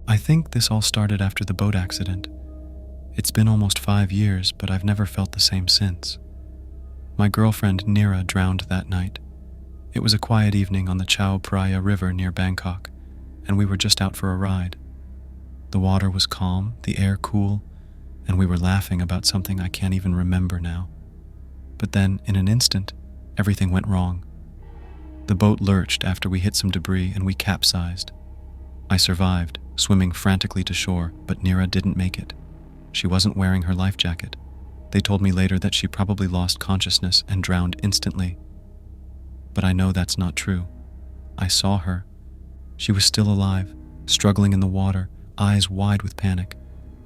I think this all started after the boat accident. It's been almost 5 years, but I've never felt the same since. My girlfriend Nira drowned that night. It was a quiet evening on the Chao Phraya River near Bangkok, and we were just out for a ride. The water was calm, the air cool, and we were laughing about something I can't even remember now. But then, in an instant, everything went wrong. The boat lurched after we hit some debris and we capsized. I survived, swimming frantically to shore, but Nira didn't make it. She wasn't wearing her life jacket. They told me later that she probably lost consciousness and drowned instantly. But I know that's not true. I saw her. She was still alive, struggling in the water, eyes wide with panic.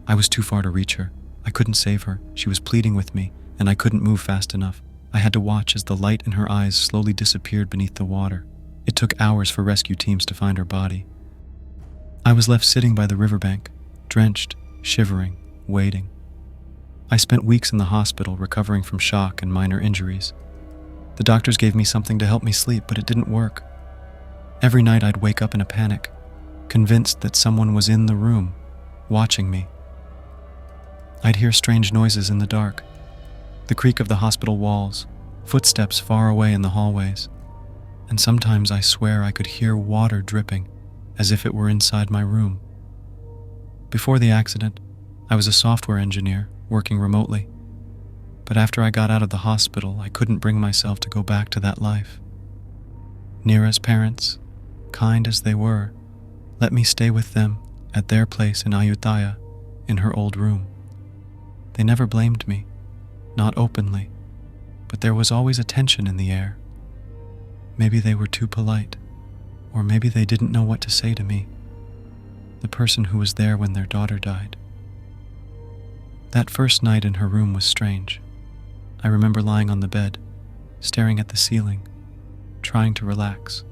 I was too far to reach her. I couldn't save her. She was pleading with me, and I couldn't move fast enough. I had to watch as the light in her eyes slowly disappeared beneath the water. It took hours for rescue teams to find her body. I was left sitting by the riverbank, drenched, shivering, waiting. I spent weeks in the hospital recovering from shock and minor injuries. The doctors gave me something to help me sleep, but it didn't work. Every night I'd wake up in a panic, convinced that someone was in the room, watching me. I'd hear strange noises in the dark, the creak of the hospital walls, footsteps far away in the hallways, and sometimes I swear I could hear water dripping, as if it were inside my room. Before the accident, I was a software engineer working remotely, but after I got out of the hospital, I couldn't bring myself to go back to that life. Nira's parents, kind as they were, let me stay with them at their place in Ayutthaya, in her old room. They never blamed me, not openly, but there was always a tension in the air. Maybe they were too polite, or maybe they didn't know what to say to me, the person who was there when their daughter died. That first night in her room was strange. I remember lying on the bed, staring at the ceiling, trying to relax.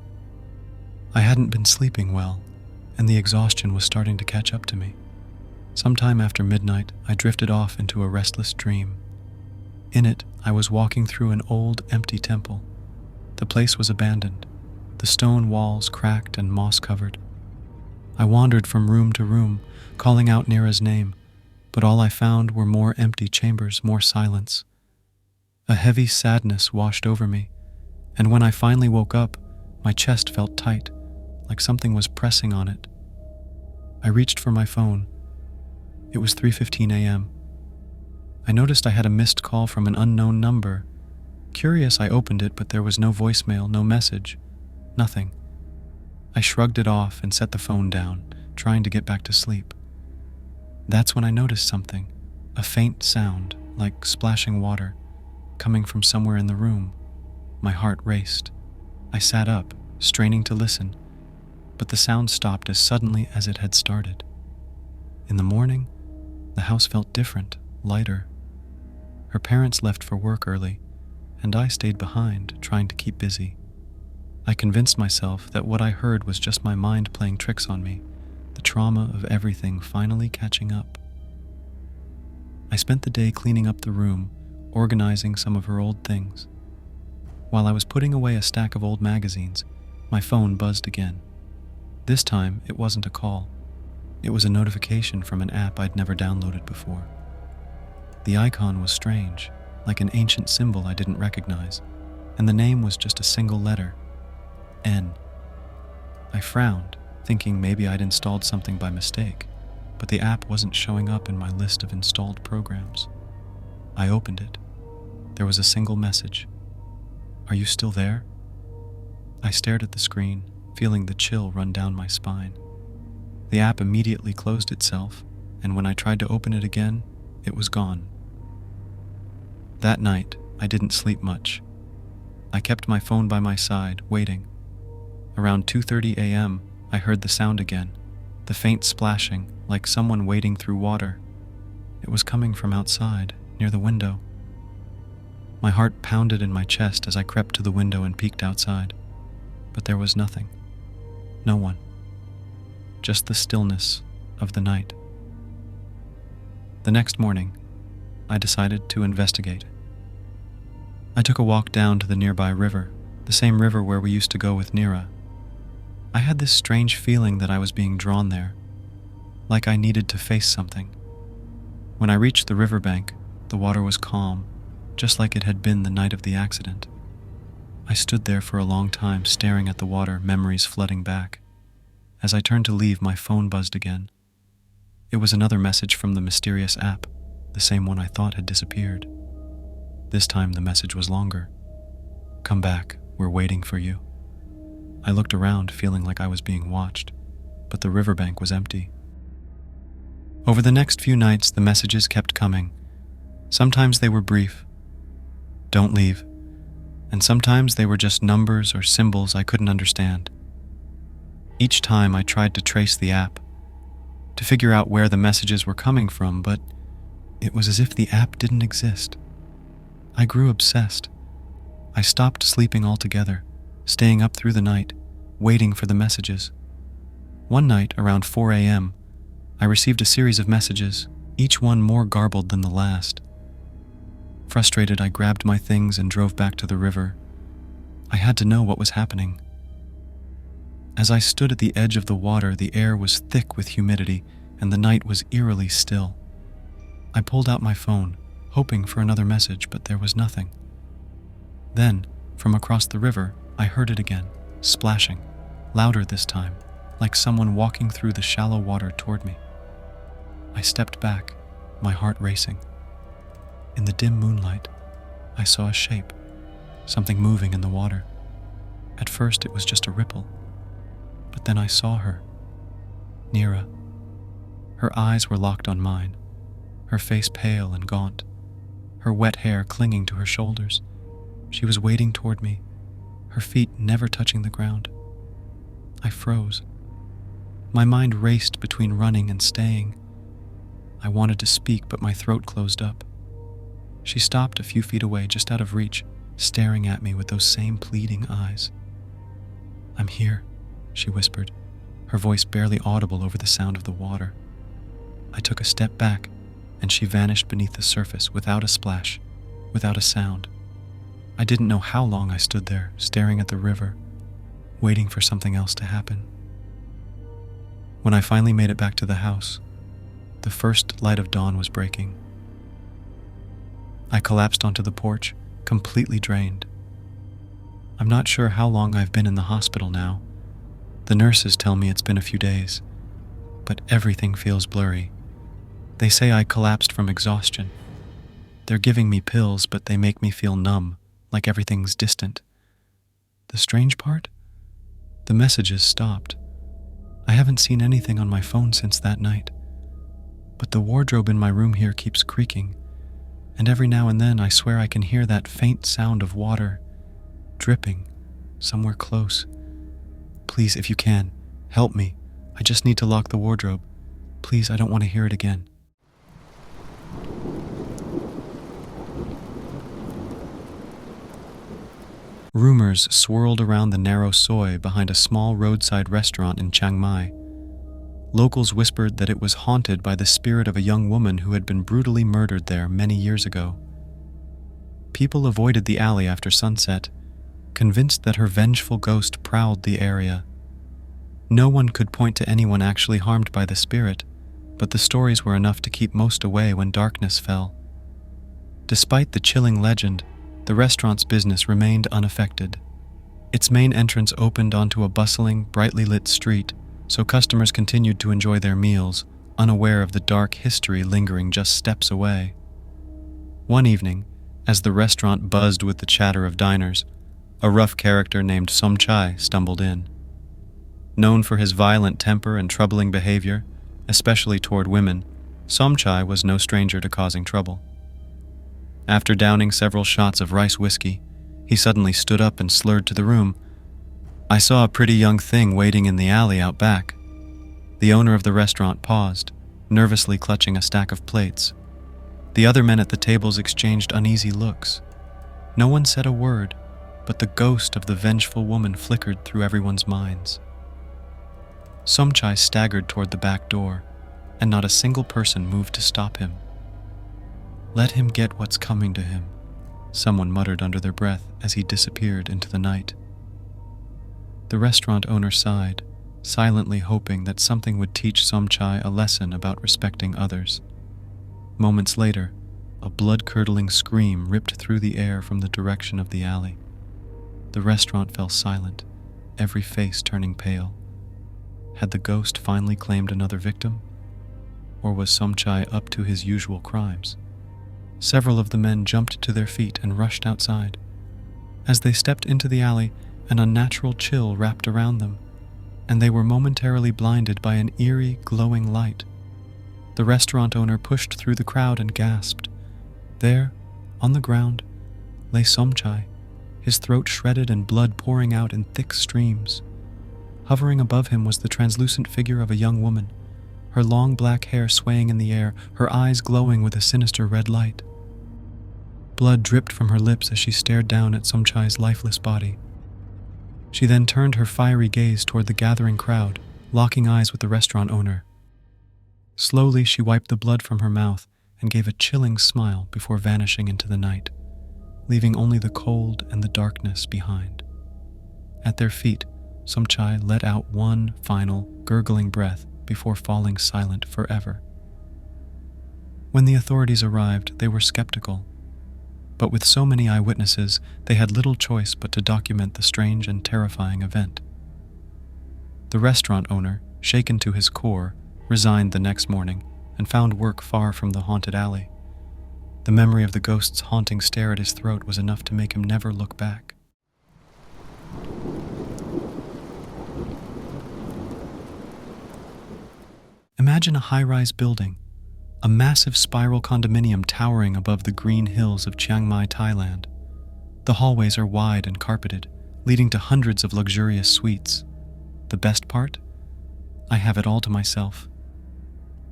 I hadn't been sleeping well, and the exhaustion was starting to catch up to me. Sometime after midnight, I drifted off into a restless dream. In it, I was walking through an old, empty temple. The place was abandoned, the stone walls cracked and moss-covered. I wandered from room to room, calling out Nira's name, but all I found were more empty chambers, more silence. A heavy sadness washed over me, and when I finally woke up, my chest felt tight, like something was pressing on it. I reached for my phone. It was 3:15 a.m. I noticed I had a missed call from an unknown number. Curious, I opened it, but there was no voicemail, no message, nothing. I shrugged it off and set the phone down, trying to get back to sleep. That's when I noticed something, a faint sound, like splashing water, coming from somewhere in the room. My heart raced. I sat up, straining to listen, but the sound stopped as suddenly as it had started. In the morning, the house felt different, lighter. Her parents left for work early, and I stayed behind, trying to keep busy. I convinced myself that what I heard was just my mind playing tricks on me, the trauma of everything finally catching up. I spent the day cleaning up the room, organizing some of her old things. While I was putting away a stack of old magazines, my phone buzzed again. This time, it wasn't a call. It was a notification from an app I'd never downloaded before. The icon was strange, like an ancient symbol I didn't recognize, and the name was just a single letter, N. I frowned, thinking maybe I'd installed something by mistake, but the app wasn't showing up in my list of installed programs. I opened it. There was a single message. "Are you still there?" I stared at the screen, feeling the chill run down my spine. The app immediately closed itself, and when I tried to open it again, it was gone. That night, I didn't sleep much. I kept my phone by my side, waiting. Around 2:30 a.m., I heard the sound again, the faint splashing, like someone wading through water. It was coming from outside, near the window. My heart pounded in my chest as I crept to the window and peeked outside, but there was nothing. No one. Just the stillness of the night. The next morning, I decided to investigate. I took a walk down to the nearby river, the same river where we used to go with Nira. I had this strange feeling that I was being drawn there. like I needed to face something. When I reached the riverbank, the water was calm, just like it had been the night of the accident. I stood there for a long time, staring at the water, memories flooding back. As I turned to leave, my phone buzzed again. It was another message from the mysterious app, the same one I thought had disappeared. This time the message was longer. "Come back, we're waiting for you." I looked around, feeling like I was being watched, but the riverbank was empty. Over the next few nights, the messages kept coming. Sometimes they were brief, "Don't leave," and sometimes they were just numbers or symbols I couldn't understand. Each time I tried to trace the app, to figure out where the messages were coming from, but it was as if the app didn't exist. I grew obsessed. I stopped sleeping altogether, staying up through the night, waiting for the messages. One night, around 4 a.m., I received a series of messages, each one more garbled than the last. Frustrated, I grabbed my things and drove back to the river. I had to know what was happening. As I stood at the edge of the water, the air was thick with humidity, and the night was eerily still. I pulled out my phone, hoping for another message, but there was nothing. Then, from across the river, I heard it again, splashing, louder this time, like someone walking through the shallow water toward me. I stepped back, my heart racing. In the dim moonlight, I saw a shape, something moving in the water. At first, it was just a ripple, but then I saw her, Nira. Her eyes were locked on mine, her face pale and gaunt, her wet hair clinging to her shoulders. She was wading toward me, her feet never touching the ground. I froze. My mind raced between running and staying. I wanted to speak, but my throat closed up. She stopped a few feet away, just out of reach, staring at me with those same pleading eyes. "I'm here," she whispered, her voice barely audible over the sound of the water. I took a step back, and she vanished beneath the surface without a splash, without a sound. I didn't know how long I stood there, staring at the river, waiting for something else to happen. When I finally made it back to the house, the first light of dawn was breaking. I collapsed onto the porch, completely drained. I'm not sure how long I've been in the hospital now. The nurses tell me it's been a few days, but everything feels blurry. They say I collapsed from exhaustion. They're giving me pills, but they make me feel numb, like everything's distant. The strange part? The messages stopped. I haven't seen anything on my phone since that night, but the wardrobe in my room here keeps creaking, and every now and then I swear I can hear that faint sound of water dripping somewhere close. Please, if you can, help me. I just need to lock the wardrobe. Please, I don't want to hear it again. Rumors swirled around the narrow soi behind a small roadside restaurant in Chiang Mai. Locals whispered that it was haunted by the spirit of a young woman who had been brutally murdered there many years ago. People avoided the alley after sunset, convinced that her vengeful ghost prowled the area. No one could point to anyone actually harmed by the spirit, but the stories were enough to keep most away when darkness fell. Despite the chilling legend, the restaurant's business remained unaffected. Its main entrance opened onto a bustling, brightly lit street, so customers continued to enjoy their meals, unaware of the dark history lingering just steps away. One evening, as the restaurant buzzed with the chatter of diners, a rough character named Somchai stumbled in. Known for his violent temper and troubling behavior, especially toward women, Somchai was no stranger to causing trouble. After downing several shots of rice whiskey, he suddenly stood up and slurred to the room, "I saw a pretty young thing waiting in the alley out back." The owner of the restaurant paused, nervously clutching a stack of plates. The other men at the tables exchanged uneasy looks. No one said a word, but the ghost of the vengeful woman flickered through everyone's minds. Somchai staggered toward the back door, and not a single person moved to stop him. "Let him get what's coming to him," someone muttered under their breath as he disappeared into the night. The restaurant owner sighed, silently hoping that something would teach Somchai a lesson about respecting others. Moments later, a blood-curdling scream ripped through the air from the direction of the alley. The restaurant fell silent, every face turning pale. Had the ghost finally claimed another victim? Or was Somchai up to his usual crimes? Several of the men jumped to their feet and rushed outside. As they stepped into the alley, an unnatural chill wrapped around them, and they were momentarily blinded by an eerie, glowing light. The restaurant owner pushed through the crowd and gasped. There, on the ground, lay Somchai, his throat shredded and blood pouring out in thick streams. Hovering above him was the translucent figure of a young woman, her long black hair swaying in the air, her eyes glowing with a sinister red light. Blood dripped from her lips as she stared down at Somchai's lifeless body. She then turned her fiery gaze toward the gathering crowd, locking eyes with the restaurant owner. Slowly, she wiped the blood from her mouth and gave a chilling smile before vanishing into the night, leaving only the cold and the darkness behind. At their feet, Somchai let out one final, gurgling breath before falling silent forever. When the authorities arrived, they were skeptical. But with so many eyewitnesses, they had little choice but to document the strange and terrifying event. The restaurant owner, shaken to his core, resigned the next morning and found work far from the haunted alley. The memory of the ghost's haunting stare at his throat was enough to make him never look back. Imagine a high-rise building, a massive spiral condominium towering above the green hills of Chiang Mai, Thailand. The hallways are wide and carpeted, leading to hundreds of luxurious suites. The best part? I have it all to myself.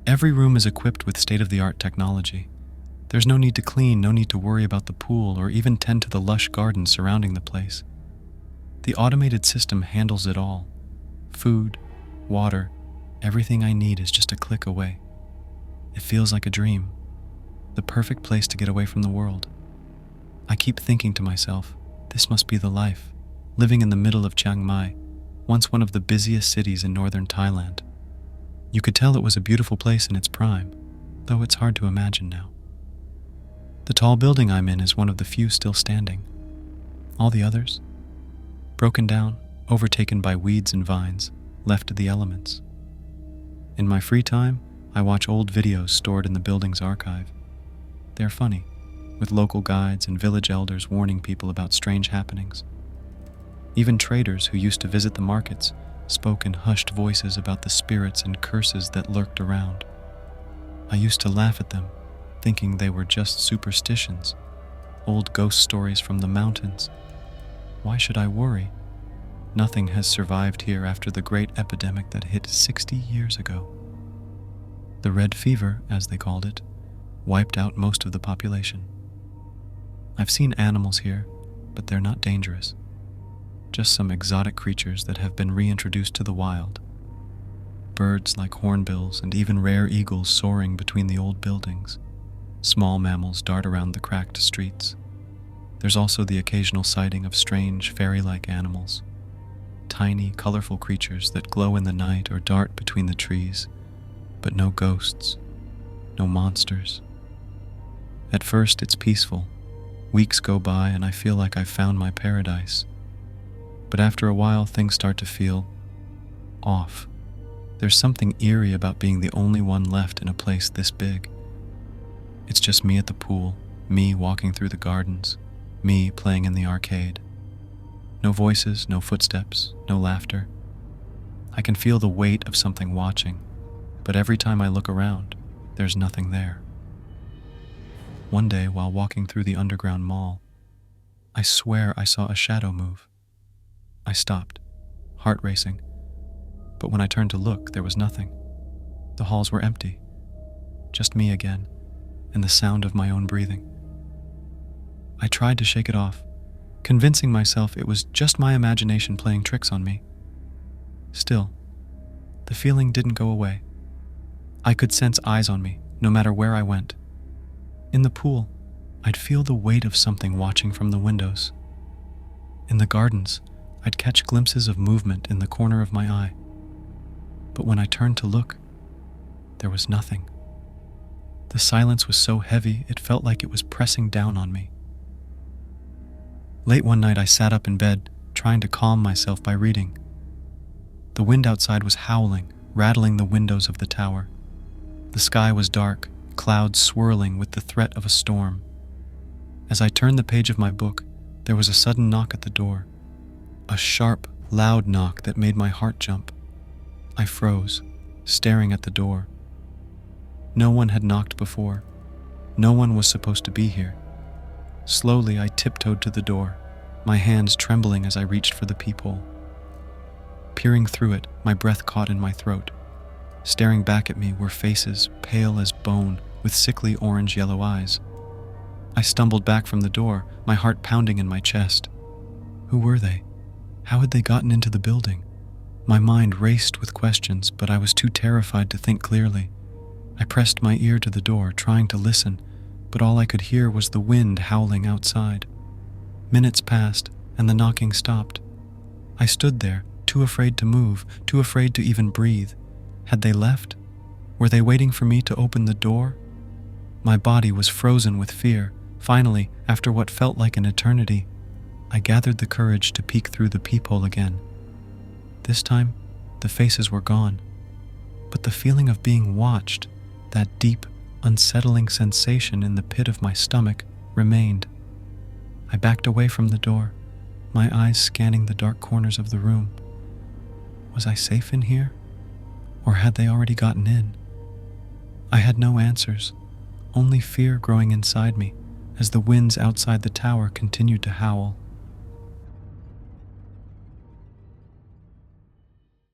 Every room is equipped with state-of-the-art technology. There's no need to clean, no need to worry about the pool, or even tend to the lush gardens surrounding the place. The automated system handles it all. Food, water, everything I need is just a click away. It feels like a dream, the perfect place to get away from the world. I keep thinking to myself, this must be the life, living in the middle of Chiang Mai, once one of the busiest cities in northern Thailand. You could tell it was a beautiful place in its prime, though it's hard to imagine now. The tall building I'm in is one of the few still standing. All the others, broken down, overtaken by weeds and vines, left to the elements. In my free time, I watch old videos stored in the building's archive. They're funny, with local guides and village elders warning people about strange happenings. Even traders who used to visit the markets spoke in hushed voices about the spirits and curses that lurked around. I used to laugh at them, thinking they were just superstitions, old ghost stories from the mountains. Why should I worry? Nothing has survived here after the great epidemic that hit 60 years ago. The red fever, as they called it, wiped out most of the population. I've seen animals here, but they're not dangerous. Just some exotic creatures that have been reintroduced to the wild. Birds like hornbills and even rare eagles soaring between the old buildings. Small mammals dart around the cracked streets. There's also the occasional sighting of strange, fairy-like animals. Tiny, colorful creatures that glow in the night or dart between the trees. But no ghosts, no monsters. At first, it's peaceful. Weeks go by and I feel like I've found my paradise. But after a while, things start to feel off. There's something eerie about being the only one left in a place this big. It's just me at the pool, me walking through the gardens, me playing in the arcade. No voices, no footsteps, no laughter. I can feel the weight of something watching. But every time I look around, there's nothing there. One day, while walking through the underground mall, I swear I saw a shadow move. I stopped, heart racing, but when I turned to look, there was nothing. The halls were empty, just me again, and the sound of my own breathing. I tried to shake it off, convincing myself it was just my imagination playing tricks on me. Still, the feeling didn't go away. I could sense eyes on me, no matter where I went. In the pool, I'd feel the weight of something watching from the windows. In the gardens, I'd catch glimpses of movement in the corner of my eye. but when I turned to look, there was nothing. The silence was so heavy it felt like it was pressing down on me. Late one night I sat up in bed, trying to calm myself by reading. The wind outside was howling, rattling the windows of the tower. The sky was dark, clouds swirling with the threat of a storm. As I turned the page of my book, there was a sudden knock at the door. A sharp, loud knock that made my heart jump. I froze, staring at the door. No one had knocked before. No one was supposed to be here. Slowly, I tiptoed to the door, my hands trembling as I reached for the peephole. Peering through it, my breath caught in my throat. Staring back at me were faces, pale as bone, with sickly orange-yellow eyes. I stumbled back from the door, my heart pounding in my chest. Who were they? How had they gotten into the building? My mind raced with questions, but I was too terrified to think clearly. I pressed my ear to the door, trying to listen, but all I could hear was the wind howling outside. Minutes passed, and the knocking stopped. I stood there, too afraid to move, too afraid to even breathe. Had they left? Were they waiting for me to open the door? My body was frozen with fear. Finally, after what felt like an eternity, I gathered the courage to peek through the peephole again. This time, the faces were gone, but the feeling of being watched, that deep, unsettling sensation in the pit of my stomach, remained. I backed away from the door, my eyes scanning the dark corners of the room. Was I safe in here? Or had they already gotten in? I had no answers, only fear growing inside me as the winds outside the tower continued to howl.